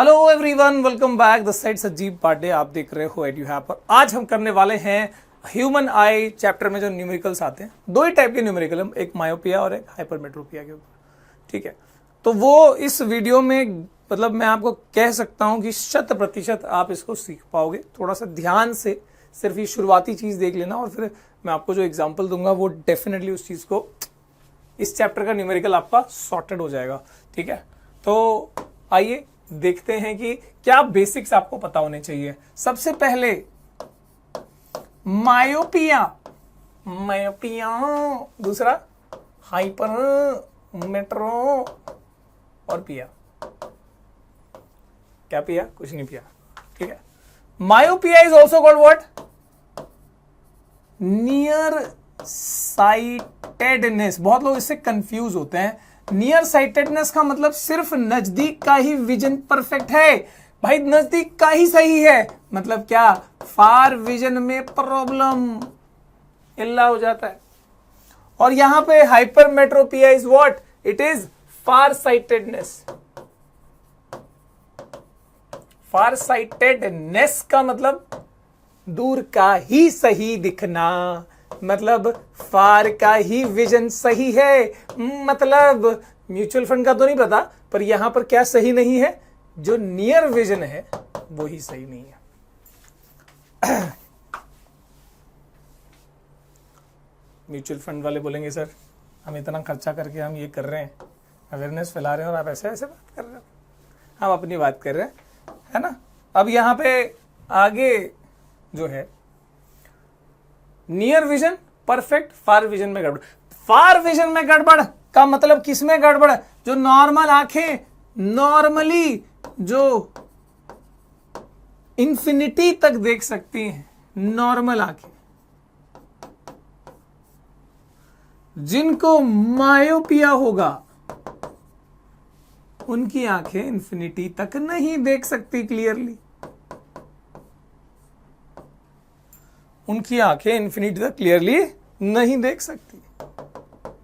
Hello everyone, welcome back. The side सजीव पांडे, आप देख रहे हो एडू हैप पर। आज हम करने वाले हैं ह्यूमन आई चैप्टर में जो न्यूमेरिकल्स आते हैं। दो ही टाइप के न्यूमेरिकल, एक मायोपिया और एक हाइपरमेट्रोपिया के ऊपर, ठीक है। तो वो इस वीडियो में मतलब मैं आपको कह सकता हूं कि 100% आप इसको सीख पाओगे। थोड़ा सा ध्यान से सिर्फ ये शुरुआती चीज देख लेना और फिर मैं आपको जो एग्जाम्पल दूंगा वो डेफिनेटली उस चीज को, इस चैप्टर का न्यूमेरिकल आपका सॉर्टेड हो जाएगा, ठीक है। तो आइए देखते हैं कि क्या बेसिक्स आपको पता होने चाहिए। सबसे पहले मायोपिया, दूसरा हाइपर मेट्रो और पिया। क्या पिया? कुछ नहीं पिया, ठीक है। Myopia is also called what? Near sightedness. बहुत लोग इससे कंफ्यूज होते हैं। नियर साइटेडनेस का मतलब सिर्फ नजदीक का ही विजन परफेक्ट है। भाई नजदीक का ही सही है, मतलब क्या? फार विजन में प्रॉब्लम इल्ला हो जाता है। और यहां पे hypermetropia is what? It is far sightedness. Far sightedness का मतलब दूर का ही सही दिखना, मतलब फार का ही विजन सही है। मतलब म्यूचुअल फंड का तो नहीं पता, पर यहां पर क्या सही नहीं है? जो नियर विजन है वो ही सही नहीं है। म्यूचुअल फंड वाले बोलेंगे सर हम इतना खर्चा करके हम ये कर रहे हैं, अवेयरनेस फैला रहे हैं और आप ऐसे ऐसे बात कर रहे हो। हम अपनी बात कर रहे हैं, है ना। अब यहां पे आगे जो है near vision perfect, far vision में गड़बड़। फार विजन में गड़बड़ का मतलब किसमें गड़बड़? जो नॉर्मल आंखें नॉर्मली जो इंफिनिटी तक देख सकती हैं, नॉर्मल आंखें, जिनको मायोपिया होगा उनकी आंखें इंफिनिटी तक नहीं देख सकती क्लियरली। उनकी आंखें इंफिनिटी तक क्लियरली नहीं देख सकती।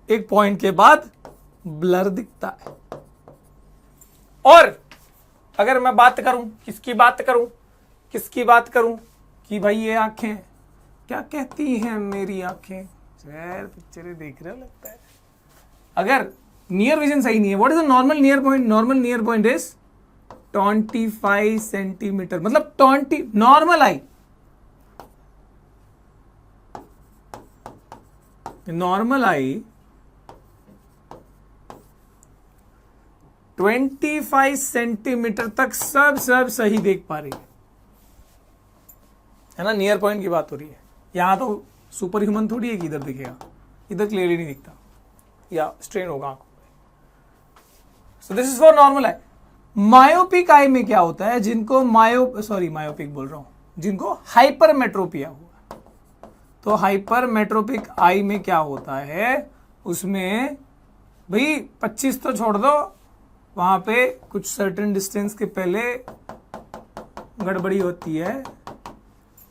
एक पॉइंट के बाद ब्लर दिखता है। और अगर मैं बात करूं, किसकी बात करूं कि भाई ये आंखें क्या कहती हैं मेरी आंखें, पिक्चरें देख रहे लगता है। अगर नियर विजन सही नहीं है, what is the normal near point? Normal near point is 25 centimetre, मतलब 20 नॉर्मल आई। नॉर्मल आई 25 सेंटीमीटर तक सब सही देख पा रही है ना। नियर पॉइंट की बात हो रही है। यहां तो सुपर ह्यूमन थोड़ी है कि इधर दिखेगा, इधर क्लियरली नहीं दिखता या स्ट्रेन होगा आंखों पे। So this is for normal I. Myopic eye में क्या होता है? जिनको मायोपिक बोल रहा हूं, जिनको हाइपरमेट्रोपिया हुआ। तो हाइपरमेट्रोपिक आई में क्या होता है? उसमें भाई 25 तो छोड़ दो, वहां पे कुछ सर्टेन डिस्टेंस के पहले गड़बड़ी होती है,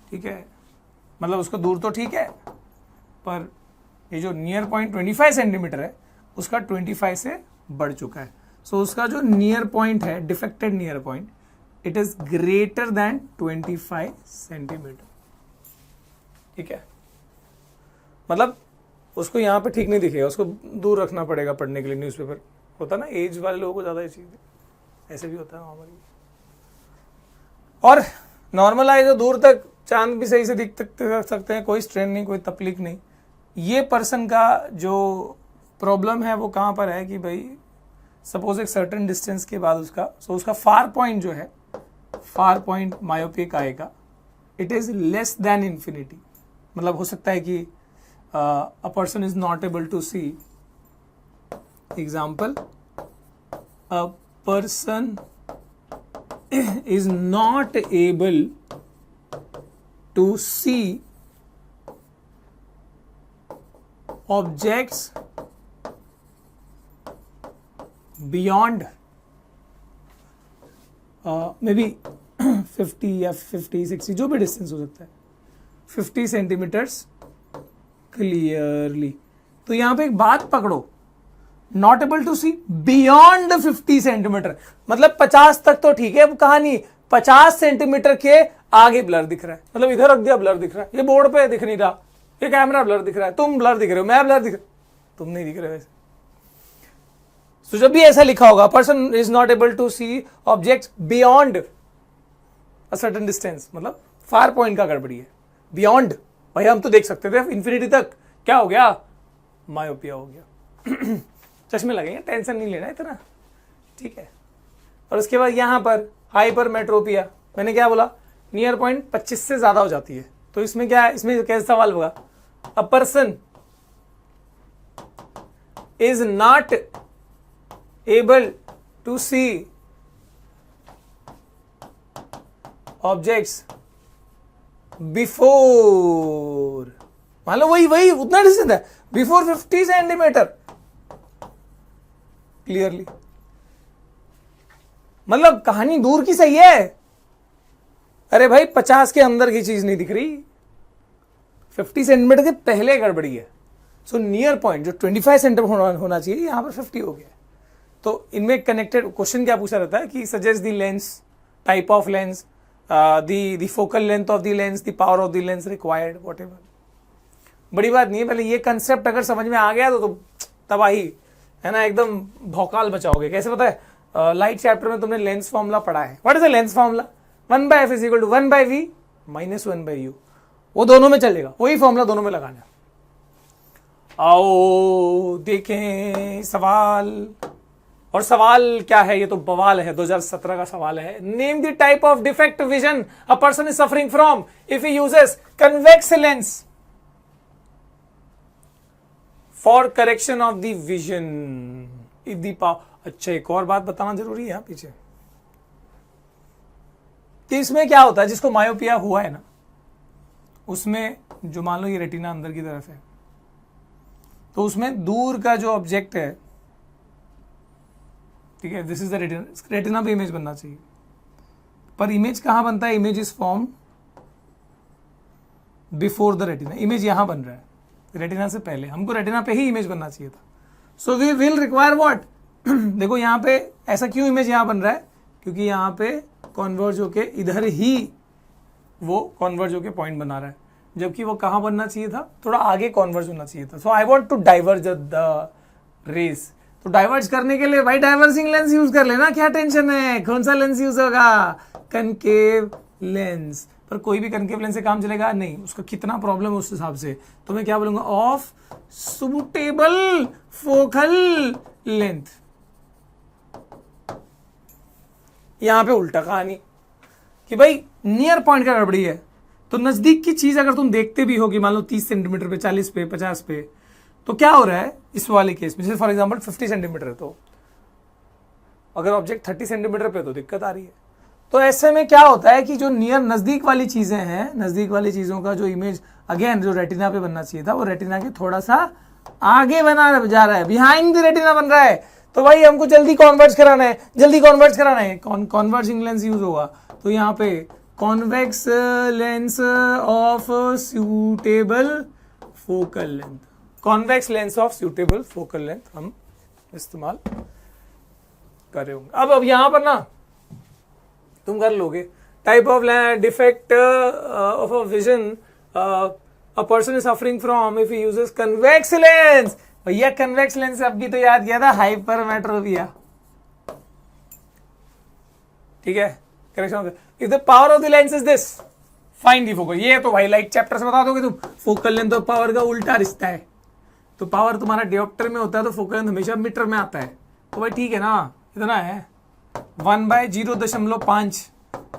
ठीक है। मतलब उसको दूर तो ठीक है, पर ये जो नियर पॉइंट 25 सेंटीमीटर है उसका 25 से बढ़ चुका है। सो उसका जो नियर पॉइंट है, defected near point, it is greater than 25 centimetre, ठीक है। मतलब उसको यहाँ पे ठीक नहीं दिखेगा, उसको दूर रखना पड़ेगा पढ़ने के लिए। न्यूज़पेपर होता ना, एज वाले लोगों को ज़्यादा ये चीज़ ऐसे भी होता है नॉर्मली। और नॉर्मल आई जो दूर तक चांद भी सही से दिख सकते हैं, कोई स्ट्रेन नहीं, कोई तकलीफ नहीं। ये पर्सन का जो प्रॉब्लम है वो कहाँ पर है कि भाई सपोज एक सर्टेन डिस्टेंस के बाद उसका फार पॉइंट जो है, फार पॉइंट मायोपिक आएगा, it is less than infinity. मतलब हो सकता है कि a person is not able to see. Example, a person is not able to see objects beyond maybe 50 या 50, 60 जो भी डिस्टेंस हो सकता है, 50 सेंटीमीटर्स क्लियरली। तो यहां पे एक बात पकड़ो, not able to see beyond 50 centimetre, मतलब 50 तक तो ठीक है कहानी, 50 सेंटीमीटर के आगे ब्लर दिख रहा है, मतलब इधर रख दिया ब्लर दिख रहा है, ये बोर्ड पे दिख नहीं रहा, ये कैमरा ब्लर दिख रहा है, तुम ब्लर दिख रहे हो, मैं ब्लर दिख रहा, तुम नहीं दिख रहे वैसे। तो जब भी ऐसा लिखा होगा person is not able to see object beyond a certain distance, मतलब फार पॉइंट का गड़बड़ी है। बियॉन्ड भाई हम तो देख सकते थे इन्फिनिटी तक, क्या हो गया, मायोपिया हो गया। चश्मे लगेंगे, टेंशन नहीं लेना इतना, ठीक है। और उसके बाद यहां पर हाइपरमेट्रोपिया, मैंने क्या बोला, नियर पॉइंट 25 से ज्यादा हो जाती है, तो इसमें क्या है, इसमें कैसा सवाल होगा, a person is not able to see objects before, मान लो वही उतना डिस्टेंस है, बिफोर 50 सेंटीमीटर क्लियरली, मतलब कहानी दूर की सही है, अरे भाई 50 के अंदर की चीज नहीं दिख रही, 50 सेंटीमीटर के पहले गड़बड़ी है। सो नियर पॉइंट जो 25 सेंटीमीटर होना चाहिए यहां पर 50 हो गया। तो इनमें कनेक्टेड क्वेश्चन क्या पूछा रहता है कि suggest the lens, type of lens, the focal length of the lens, the power of the lens required, whatever. बड़ी बात नहीं है, पहले ये कंसेप्ट अगर समझ में आ गया तो तबाही है ना, एकदम भौकाल बचाओगे। कैसे पता है, लाइट चैप्टर में तुमने लेंस फॉर्मूला पढ़ा है, what is the lens formula, 1/f is equal to 1/v minus 1/u, वो दोनों में चलेगा, वही फॉर्मूला दोनों में लगाना है। आओ देखें सवाल, और सवाल क्या है, ये तो बवाल है, 2017 का सवाल है। Name the type of defect vision a person is suffering from if he uses convex lens for correction of the vision if the power. अच्छा एक और बात बताना जरूरी है यहाँ पीछे, कि इसमें क्या होता है, जिसको मायोपिया हुआ है ना, उसमें जो मान लो ये रेटिना अंदर की तरफ है, तो उसमें दूर का जो ऑब्जेक्ट है, ठीक है, this is the retina, retina पे इमेज बनना चाहिए, पर इमेज कहां बनता है, image is form before the retina, image यहां बन रहा है रेटिना से पहले, हमको रेटिना पे ही इमेज बनना चाहिए था। So we will require what, देखो यहां पे ऐसा क्यों इमेज यहां बन रहा है, क्योंकि यहां पे कॉन्वर्ज होके इधर ही वो कॉन्वर्ज होके पॉइंट बना रहा है, जबकि वो कहां बनना चाहिए था, थोड़ा आगे कॉन्वर्ज होना चाहिए था। So I want to diverge the race, तो डाइवर्ज करने के लिए भाई डाइवर्सिंग लेंस यूज कर लेना, क्या टेंशन है, कौन सा लेंस यूज होगा, कनकेव लेंस। पर कोई भी कनकेव लेंस से काम चलेगा नहीं, उसका कितना प्रॉब्लम है उस हिसाब से, तो मैं क्या बोलूंगा, ऑफ सुटेबल फोकल लेंथ। यहां पे उल्टा कहानी कि भाई नियर पॉइंट का गड़बड़ी है, तो नजदीक की चीज अगर तुम देखते भी होगी, मान लो 30 सेंटीमीटर पे, 40 पे, 50 पे, तो क्या हो रहा है इस वाले केस में, जैसे फॉर एग्जांपल 50 सेंटीमीटर है, तो अगर ऑब्जेक्ट 30 सेंटीमीटर पे तो दिक्कत आ रही है। तो ऐसे में क्या होता है कि जो नियर नजदीक वाली चीजें हैं, नजदीक वाली चीजों का जो इमेज अगेन जो रेटिना पे बनना चाहिए था, वो रेटिना के थोड़ा सा आगे बना जा रहा है, बिहाइंड द रेटिना बन रहा है। तो भाई हमको जल्दी कॉन्वर्ज कराना है, जल्दी कॉन्वर्ज कराना है, कॉन्वर्जिंग लेंस यूज होगा। तो यहाँ पे convex lens of suitable focal length, convex lens of suitable focal length हम इस्तेमाल कर रहे होंगे। अब यहां पर ना तुम कर लोगे, type of defect of a vision a person is suffering from if he uses convex lens. भैया कन्वेक्स लेंस अब भी तो याद किया था, हाइपरमेट्रोपिया, ठीक है, correction. If the power of the lens is this, find the focal, ये तो भाई लाइट चैप्टर से बता दोगे तुम, फोकल लेंथ और पावर का उल्टा रिश्ता है। तो पावर तुम्हारा डियोप्टर में होता है, तो फोकल लेंथ हमेशा मीटर में आता है। तो भाई ठीक है ना, इतना है 1/0.5,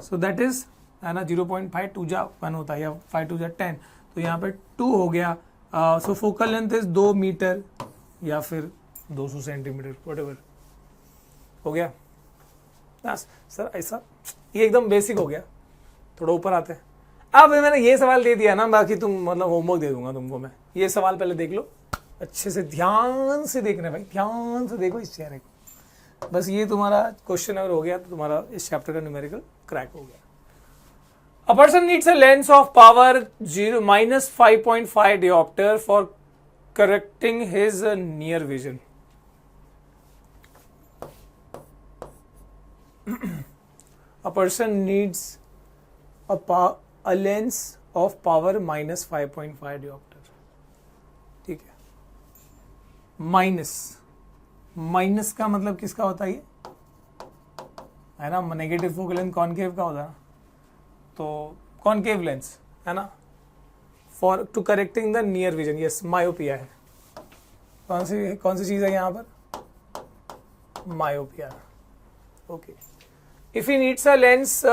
सो दैट इज है ना 0.5, 2 जा 1 होता है, या 5 2 जा 10, तो यहाँ पे 2 हो गया। सो फोकल लेंथ इज 2 मीटर या फिर 200 सेंटीमीटर, व्हाटएवर हो गया। बस सर ऐसा, ये एकदम बेसिक हो गया, थोड़ा ऊपर आते हैं। अब मैंने ये सवाल दे दिया ना, बाकी तुम मतलब होमवर्क दे दूंगा तुमको मैं, ये सवाल पहले देख लो, अच्छे से ध्यान से देखना भाई, ध्यान से देखो इस चेहरे को। बस ये तुम्हारा क्वेश्चन अगर हो गया तो तुम्हारा इस चैप्टर का न्यूमेरिकल क्रैक हो गया। A person needs a lens of power -5.5 diopter for correcting his near vision. a person needs a lens of power minus 5.5 diopter. ठीक है, माइनस का मतलब किसका होता है, ये है ना, नेगेटिव फोकल लेंथ कॉनकेव का होता है ना, तो कॉनकेव लेंस है ना, for to correcting the near vision. Yes, myopia है. कौन सी चीज है यहाँ पर, myopia. Okay, if he needs a lens,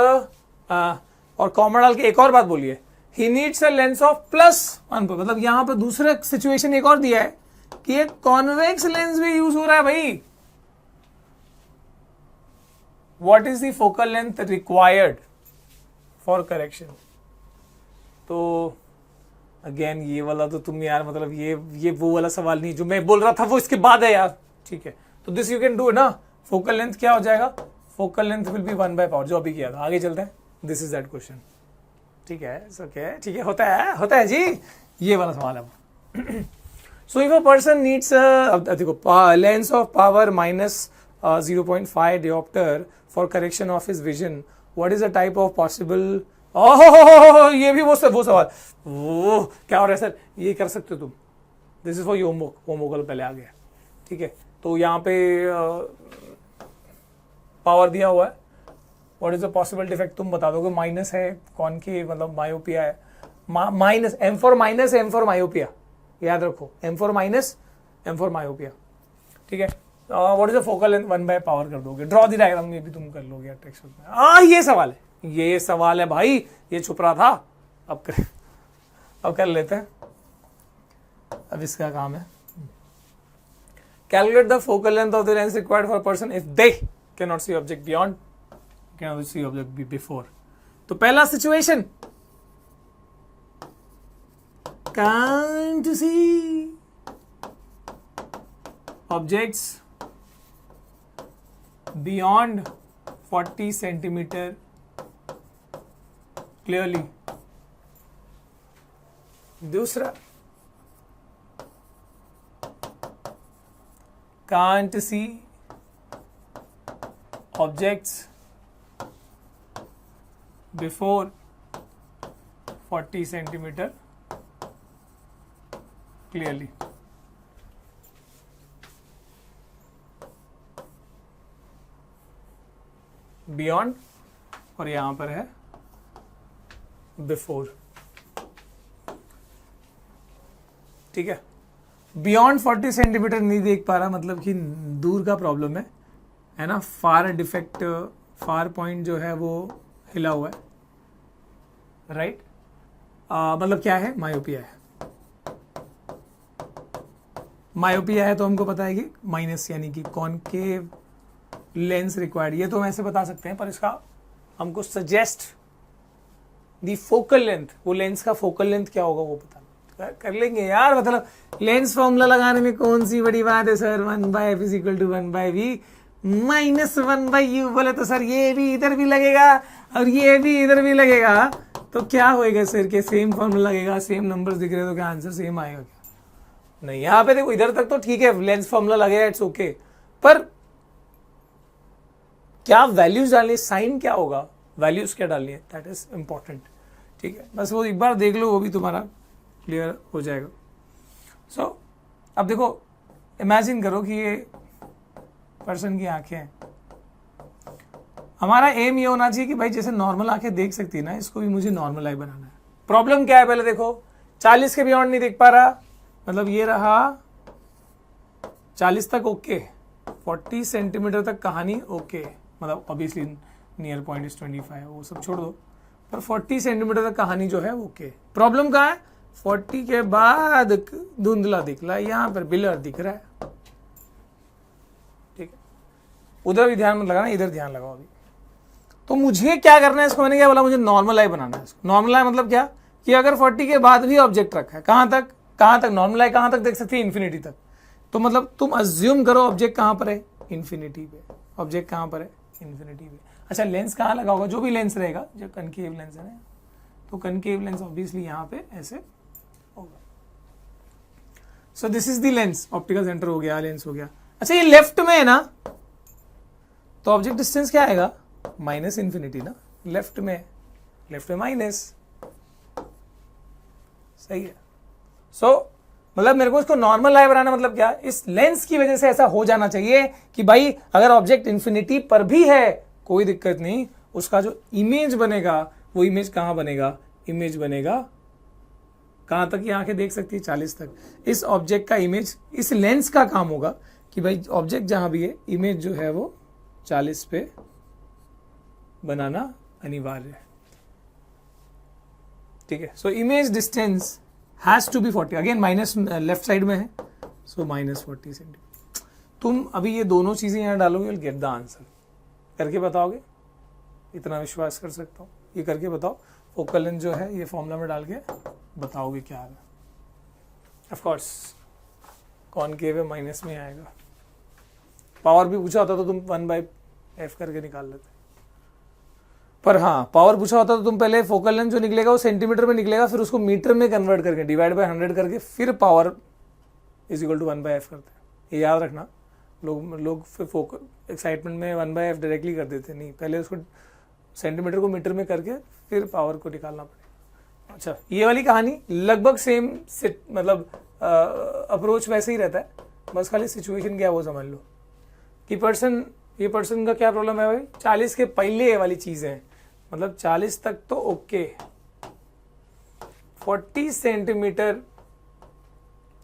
और कॉमा डाल के एक और बात बोलिए, he needs a lens of +1, मतलब यहां पर दूसरा सिचुएशन एक और दिया है कि एक कॉन्वेक्स लेंस भी यूज हो रहा है भाई. What is the focal length required for correction. तो अगेन ये वाला तो तुम यार, मतलब ये वो वाला सवाल नहीं जो मैं बोल रहा था, वो इसके बाद है यार. ठीक है, तो दिस यू कैन डू ना. फोकल लेंथ क्या हो जाएगा, फोकल लेंथ विल बी 1/पावर, जो अभी किया था. आगे चलते हैं, दिस इज दैट क्वेश्चन. ठीक है, ओके, ठीक है, होता है जी, ये वाला सवाल है. So if a person needs, देखो, lens of power minus 0.5 diopter for correction of his vision, what is the type of possible. ओह, ये भी वो सवाल, वो क्या हो रहा है सर, ये कर सकते हो तुम. दिस इज फॉर होमोकल, पहले आ गया. ठीक है, तो यहाँ पे पावर दिया हुआ है, what is the possible defect, तुम बता दोगे. माइनस है, कॉनकेव मतलब मायोपिया है, minus, M for minus, M for myopia, याद रखो, M for minus, M for myopia. ठीक है, what is the focal length, 1/पावर कर दोगे. ड्रॉ द डायग्राम, ये भी तुम कर लोगे टेक्स्ट में. ये सवाल है भाई, ये छुप रहा था. अब कर लेते हैं, अब इसका काम है. Calculate the focal length of the lens required for person if they can not see object beyond, can not see object before. तो पहला situation, can't see objects beyond 40 centimeter clearly. दूसरा, can't see objects before 40 centimeter clearly. Beyond, और यहां पर है before. ठीक है, beyond 40 centimetre नहीं देख पा रहा, मतलब कि दूर का प्रॉब्लम है ना. फार डिफेक्ट, फार पॉइंट जो है वो हिला हुआ है, राइट. मतलब क्या है, मायोपिया है. मायोपिया है तो हमको पता है कि माइनस, यानी कि कॉनकेव लेंस रिक्वायर्ड. ये तो हम ऐसे बता सकते हैं, पर इसका हमको सजेस्ट दी फोकल लेंथ, वो लेंस का फोकल लेंथ क्या होगा वो पता कर लेंगे यार. मतलब लेंस फॉर्मूला लगाने में कौन सी बड़ी बात है sir. 1/f is equal to 1/v minus 1/u बोले तो सर ये भी इधर भी लगेगा और ये भी इधर भी लगेगा, तो क्या होएगा सर के सेम फॉर्मूला लगेगा, सेम नंबर्स दिख रहे तो क्या आंसर सेम आएगा क्या. नहीं, यहाँ पे देखो, इधर तक तो ठीक है, लेंस फॉर्मूला लगेगा, इट्स ओके, पर क्या वैल्यूज डालनी, साइन क्या होगा, वैल्यूज क्या डालनी है, दैट इज इंपॉर्टेंट. ठीक है, बस वो एक बार देख लो, वो भी तुम्हारा क्लियर हो जाएगा. सो अब देखो, इमेजिन करो कि ये पर्सन की आंखें हैं. हमारा एम ये होना चाहिए कि भाई जैसे नॉर्मल आंखें देख सकती है ना, इसको भी मुझे नॉर्मल आई बनाना है. प्रॉब्लम क्या है, पहले देखो, 40 के बियॉन्ड नहीं देख पा रहा, मतलब ये रहा 40 तक ओके, 40 सेंटीमीटर तक कहानी ओके, मतलब ऑब्वियसली नियर पॉइंट इज 25, वो सब छोड़ दो, पर 40 सेंटीमीटर तक कहानी जो है ओके. प्रॉब्लम कहाँ है, 40 के बाद धुंधला दिख रहा है, यहाँ पर बिलर दिख रहा है. ठीक है, उधर भी ध्यान मत लगाना, इधर ध्यान लगाओ अभी. तो मुझे क्या करना है, इसको मैंने क्या बोला, मुझे नॉर्मल आई बनाना है. नॉर्मल आई मतलब क्या, कि अगर 40 के बाद भी ऑब्जेक्ट रखा है, कहाँ तक नॉर्मल आई कहाँ तक देख सकती है, इन्फिनिटी तक. तो मतलब तुम अज्यूम करो ऑब्जेक्ट कहाँ पर है, इन्फिनिटी पे. ऑब्जेक्ट कहाँ पर है, इन्फिनिटी पे. अच्छा, लेंस कहाँ लगा होगा, जो भी लेंस रहेगा, जो कनकेव लेंस है ना, तो कनकेव लेंस ऑब्वियसली यहाँ पे ऐसे होगा. So this is the lens, optical centre हो गया, लेंस हो गया. अच्छा, ये लेफ्ट में है ना, तो ऑब्जेक्ट डिस्टेंस क्या आएगा, माइनस इन्फिनिटी ना, लेफ्ट में माइनस, सही है। सो मतलब मेरे को इसको नॉर्मल आई बनाना मतलब क्या, इस लेंस की वजह से ऐसा हो जाना चाहिए कि भाई अगर ऑब्जेक्ट इन्फिनिटी पर भी है कोई दिक्कत नहीं, उसका जो इमेज बनेगा वो इमेज कहां बनेगा, इमेज बनेगा कहां तक, ये आंखें देख सकती है 40 तक। इस ऑब्जेक्ट का इमेज, इस लेंस का काम होगा कि भाई ऑब्जेक्ट जहां भी है इमेज जो है वो 40 पे बनाना अनिवार्य है, ठीक है। So image distance has to be 40, again minus left side में है, सो माइनस 40 सेंटीमीटर। तुम अभी ये दोनों चीजें यहां डालोगे, विल गेट द आंसर। करके बताओगे, इतना विश्वास कर सकता हूं, ये करके बताओ। फोकल लेंथ जो है ये फॉर्मूला में डाल के बताओगे क्या है। ऑफ कोर्स कॉनकेव है, माइनस में आएगा। पावर भी पूछा होता तो तुम 1/f करके निकाल लेते, पर हाँ पावर पूछा होता तो तुम पहले फोकल लेंथ जो निकलेगा वो सेंटीमीटर में निकलेगा, फिर उसको मीटर में कन्वर्ट करके डिवाइड बाय 100 करके फिर power is equal to 1/f करते हैं। ये याद रखना, लोग फिर फोकल एक्साइटमेंट में 1/f डायरेक्टली कर देते, नहीं, पहले उसको सेंटीमीटर को मीटर में करके फिर पावर को निकालना पड़ेगा। अच्छा, ये वाली कहानी लगभग सेम मतलब अप्रोच वैसे ही रहता है, बस खाली सिचुएशन क्या है वो समझ लो कि ये पर्सन का क्या प्रॉब्लम है भाई, 40 के पहले ये वाली चीजें हैं, मतलब 40 तक तो ओके, 40 सेंटीमीटर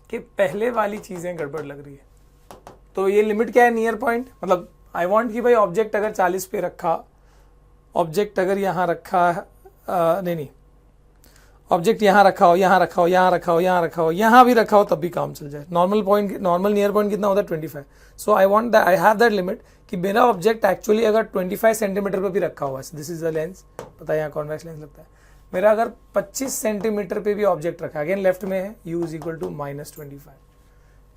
के पहले वाली चीजें गड़बड़ लग रही है। तो ये लिमिट क्या है, नियर पॉइंट, मतलब आई वांट कि भाई ऑब्जेक्ट अगर 40 पे रखा, ऑब्जेक्ट अगर यहाँ रखा नहीं, ऑब्जेक्ट यहाँ रखा हो, यहाँ रखा हो, यहाँ रखा हो, यहाँ रखा हो, यहाँ भी रखा हो, तब भी काम चल जाए। नॉर्मल नियर पॉइंट कितना होता है 25। So I want that, I have that limit कि मेरा ऑब्जेक्ट एक्चुअली अगर 25 सेंटीमीटर पे भी रखा हुआ है, दिस इज द लेंस, पता है यहाँ कॉन्वेक्स लेंस लगता है, मेरा अगर 25 सेंटीमीटर पे भी ऑब्जेक्ट रखा है, अगेन लेफ्ट में है, u इज इक्वल टू -25,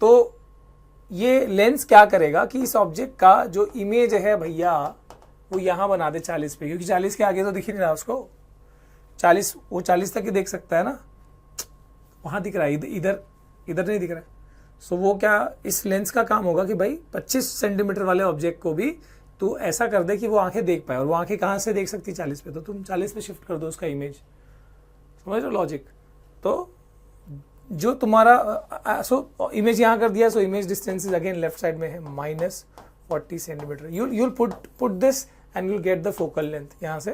तो ये लेंस क्या करेगा कि इस ऑब्जेक्ट का जो इमेज है भैया वो यहाँ बना दे 40 पे, क्योंकि 40 के आगे तो दिख ही नहीं रहा उसको, 40 वो 40 तक ही देख सकता है ना, वहां दिख रहा है, इधर नहीं दिख रहा है। सो वो क्या, इस लेंस का काम होगा कि भाई 25 सेंटीमीटर वाले ऑब्जेक्ट को भी तू ऐसा कर दे कि वो आंखें देख पाए, और वो आंखें कहाँ से देख सकती है 40 पे, तो तुम 40 पे शिफ्ट कर दो उसका इमेज, समझ लो लॉजिक। तो जो तुम्हारा सो इमेज यहाँ कर दिया, सो image distance is again left side में है -40 centimetre. You'll put this and you'll get the focal length. यहाँ से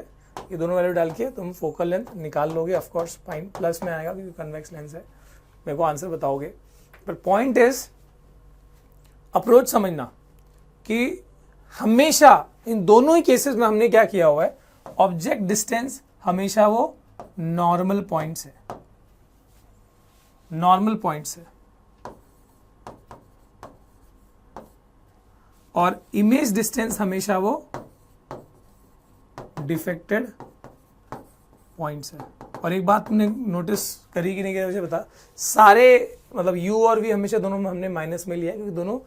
ये दोनों वैल्यू डाल के तुम फोकल लेंथ निकाल लोगे, ऑफ कोर्स फाइन प्लस में आएगा क्योंकि कन्वेक्स लेंस है, मेरे को आंसर बताओगे। पर पॉइंट इज अप्रोच समझना कि हमेशा इन दोनों ही केसेस में हमने क्या किया हुआ है, ऑब्जेक्ट डिस्टेंस हमेशा वो नॉर्मल पॉइंट्स है, नॉर्मल पॉइंट्स है, और इमेज डिस्टेंस हमेशा वो डिफेक्टेड पॉइंट्स है। और एक बात तुमने नोटिस करी कि नहीं करी मुझे बता, सारे मतलब u और v हमेशा दोनों में हमने माइनस में लिया है क्योंकि दोनों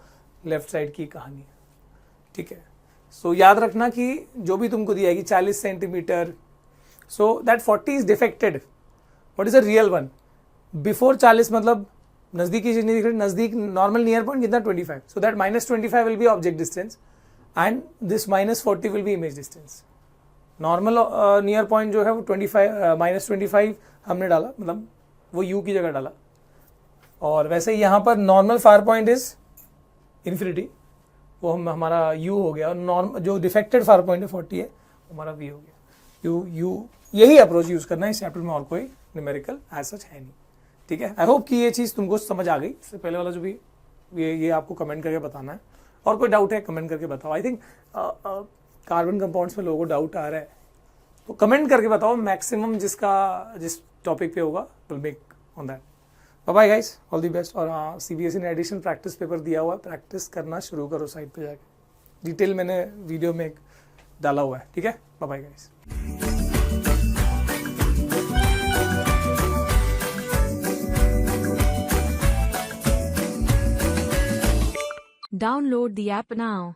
लेफ्ट साइड की कहानी है, ठीक है। सो याद रखना कि जो भी तुमको दिया है कि 40 centimetre, so that 40 is defected, what is a real one, before 40 मतलब नजदीकी चीज नहीं दिख रही, नजदीक नॉर्मल नियर पॉइंट कितना 25, so that -25 will be object distance and this -40 will be image distance. Normal near point जो है वो 25 हमने डाला, मतलब वो u की जगह डाला, और वैसे यहाँ पर normal far point is infinity, वो हमारा u हो गया, और नॉर्मल जो डिफेक्टेड फार पॉइंट है 40 है, हमारा v हो गया। u यही अप्रोच यूज करना है इस चैप्टर में, और कोई न्यूमेरिकल एज सच है नहीं, ठीक है। आई होप कि ये चीज़ तुमको समझ आ गई। इससे पहले वाला जो भी ये आपको कमेंट करके बताना है, और कोई डाउट है कमेंट करके बताओ। आई थिंक कार्बन कंपाउंड्स में लोगों को डाउट आ रहा है तो कमेंट करके बताओ, मैक्सिमम जिस टॉपिक पे होगा will make on that. Bye bye guys, all the best. और हाँ, CBSE ने एडिशन प्रैक्टिस पेपर दिया हुआ है, प्रैक्टिस करना शुरू करो साइट पे जाके, डिटेल मैंने वीडियो में डाला हुआ है, ठीक है। Bye bye guys. Download the app now.